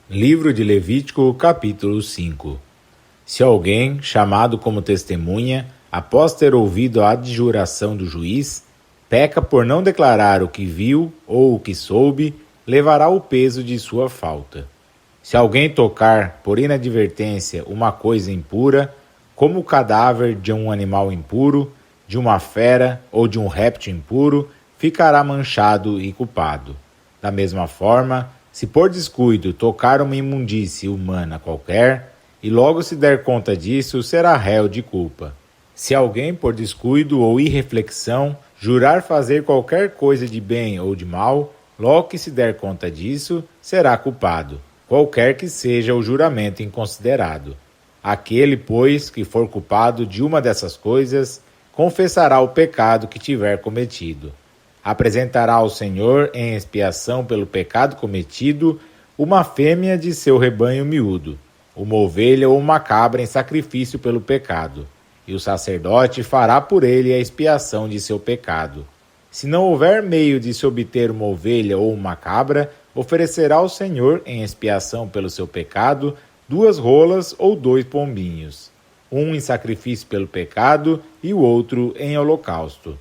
Livro de Levítico, capítulo 5. Se alguém, chamado como testemunha, após ter ouvido a adjuração do juiz, peca por não declarar o que viu ou o que soube, levará o peso de sua falta. Se alguém tocar, por inadvertência, uma coisa impura, como o cadáver de um animal impuro, de uma fera ou de um réptil impuro, ficará manchado e culpado. Da mesma forma, se por descuido tocar uma imundície humana qualquer, e logo se der conta disso, será réu de culpa. Se alguém por descuido ou irreflexão jurar fazer qualquer coisa de bem ou de mal, logo que se der conta disso, será culpado, qualquer que seja o juramento inconsiderado. Aquele, pois, que for culpado de uma dessas coisas, confessará o pecado que tiver cometido. Apresentará ao Senhor, em expiação pelo pecado cometido, uma fêmea de seu rebanho miúdo, uma ovelha ou uma cabra em sacrifício pelo pecado, e o sacerdote fará por ele a expiação de seu pecado. Se não houver meio de se obter uma ovelha ou uma cabra, oferecerá ao Senhor, em expiação pelo seu pecado, 2 rolas ou 2 pombinhos, um em sacrifício pelo pecado e o outro em holocausto.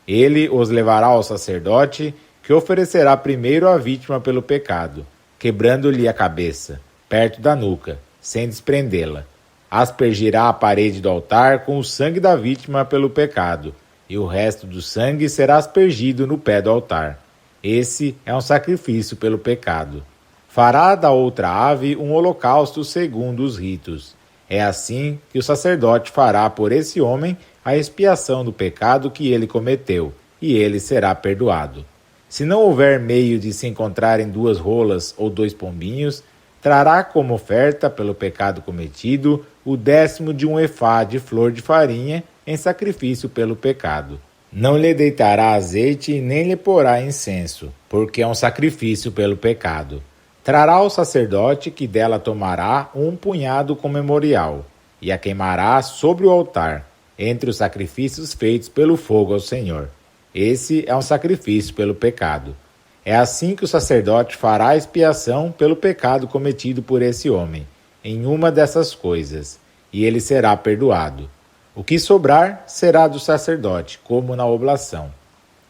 Ele os levará ao sacerdote, que oferecerá primeiro a vítima pelo pecado, quebrando-lhe a cabeça, perto da nuca, sem desprendê-la. Aspergirá a parede do altar com o sangue da vítima pelo pecado, e o resto do sangue será aspergido no pé do altar. Esse é um sacrifício pelo pecado. Fará da outra ave um holocausto segundo os ritos. É assim que o sacerdote fará por esse homem a expiação do pecado que ele cometeu, e ele será perdoado. Se não houver meio de se encontrarem 2 rolas ou 2 pombinhos, trará como oferta pelo pecado cometido o 10º de um efá de flor de farinha em sacrifício pelo pecado. Não lhe deitará azeite nem lhe porá incenso, porque é um sacrifício pelo pecado. Trará ao sacerdote, que dela tomará um punhado com memorial, e a queimará sobre o altar, entre os sacrifícios feitos pelo fogo ao Senhor. Esse é um sacrifício pelo pecado. É assim que o sacerdote fará a expiação pelo pecado cometido por esse homem, em uma dessas coisas, e ele será perdoado. O que sobrar será do sacerdote, como na oblação.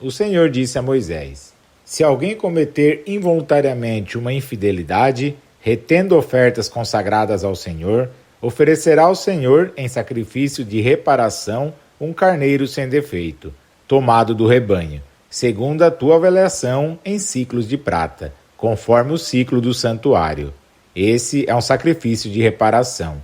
O Senhor disse a Moisés: se alguém cometer involuntariamente uma infidelidade, retendo ofertas consagradas ao Senhor, oferecerá ao Senhor, em sacrifício de reparação, um carneiro sem defeito, tomado do rebanho, segundo a tua avaliação em ciclos de prata, conforme o ciclo do santuário. Esse é um sacrifício de reparação.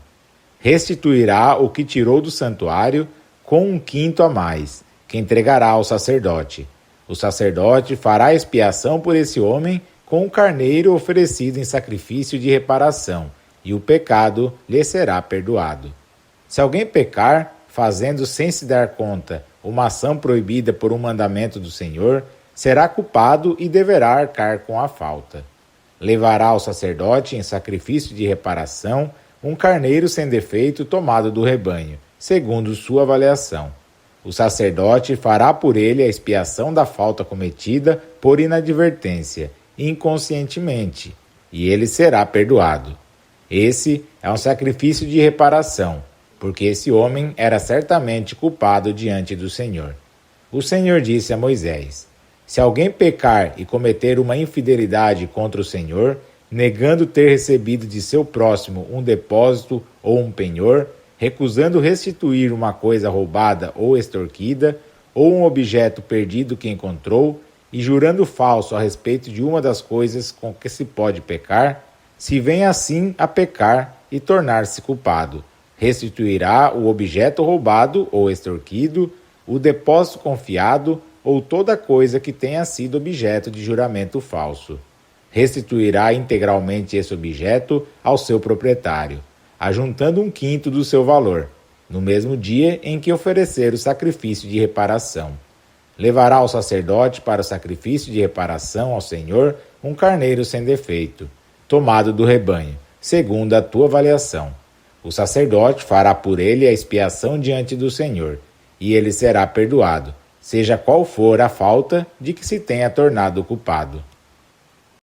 Restituirá o que tirou do santuário com 1/5 a mais, que entregará ao sacerdote. O sacerdote fará expiação por esse homem com um carneiro oferecido em sacrifício de reparação, e o pecado lhe será perdoado. Se alguém pecar, fazendo sem se dar conta uma ação proibida por um mandamento do Senhor, será culpado e deverá arcar com a falta. Levará ao sacerdote em sacrifício de reparação um carneiro sem defeito tomado do rebanho, segundo sua avaliação. O sacerdote fará por ele a expiação da falta cometida por inadvertência, inconscientemente, e ele será perdoado. Esse é um sacrifício de reparação, porque esse homem era certamente culpado diante do Senhor. O Senhor disse a Moisés: se alguém pecar e cometer uma infidelidade contra o Senhor, negando ter recebido de seu próximo um depósito ou um penhor, recusando restituir uma coisa roubada ou extorquida, ou um objeto perdido que encontrou, e jurando falso a respeito de uma das coisas com que se pode pecar, se vem assim a pecar e tornar-se culpado, restituirá o objeto roubado ou extorquido, o depósito confiado ou toda coisa que tenha sido objeto de juramento falso. Restituirá integralmente esse objeto ao seu proprietário, ajuntando 1/5 do seu valor, no mesmo dia em que oferecer o sacrifício de reparação. Levará ao sacerdote para o sacrifício de reparação ao Senhor um carneiro sem defeito, tomado do rebanho, segundo a tua avaliação. O sacerdote fará por ele a expiação diante do Senhor, e ele será perdoado, seja qual for a falta de que se tenha tornado culpado.